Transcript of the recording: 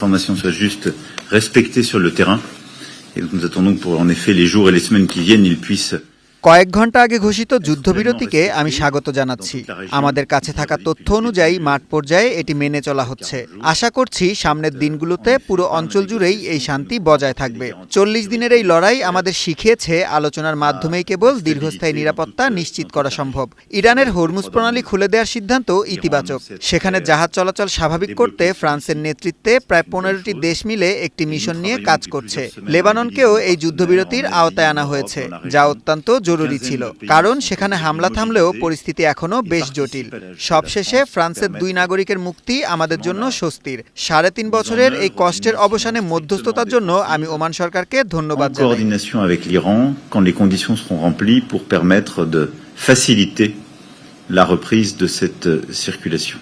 L'information soit juste respectée sur le terrain. Et donc nous attendons que pour en effet les jours et les semaines qui viennent, ils puissent কয়েক ঘন্টা আগে ঘোষিত যুদ্ধবিরতিকে আমি স্বাগত জানাচ্ছি। আমাদের কাছে থাকা তথ্য অনুযায়ী মাঠ পর্যায়ে এটি মেনে চলা হচ্ছে। আশা করছি সামনের দিনগুলোতে পুরো অঞ্চল জুড়েই এই শান্তি বজায় থাকবে। 40 দিনের এই লড়াই আমাদের শিখিয়েছে আলোচনার মাধ্যমেই কেবল দীর্ঘস্থায়ী নিরাপত্তা নিশ্চিত করা সম্ভব। ইরানের হরমুজ প্রণালী খুলে দেওয়ার সিদ্ধান্ত ইতিবাচক। সেখানে জাহাজ চলাচল স্বাভাবিক করতে ফ্রান্সের নেতৃত্বে প্রায় 15টি দেশ মিলে একটি মিশন নিয়ে কাজ করছে। লেবাননকেও এই যুদ্ধবিরতির আওতায় আনা হয়েছে, যা অত্যন্ত জরুরি ছিল, কারণ সেখানে হামলা থামলেও পরিস্থিতি এখনো বেশ জটিল। সবশেষে ফ্রান্সের 2 নাগরিকের মুক্তি আমাদের জন্য স্বস্তির। 3.5 বছরের এই কষ্টের অবসানে মধ্যস্থতার জন্য আমি ওমান সরকারকে ধন্যবাদ জানাই। coordination avec l'Iran quand les conditions seront remplies pour permettre de faciliter la reprise de cette circulation.